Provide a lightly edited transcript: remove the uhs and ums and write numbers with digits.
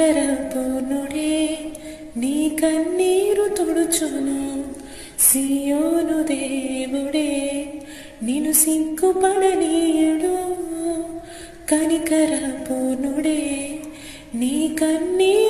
కనికర పూర్ణుడే నీ కన్నీరు తుడుచును సియోను దేవుడే నిన్ను సిగ్గుపడనీయుడు కనికర పూర్ణుడే నీ కన్నీరు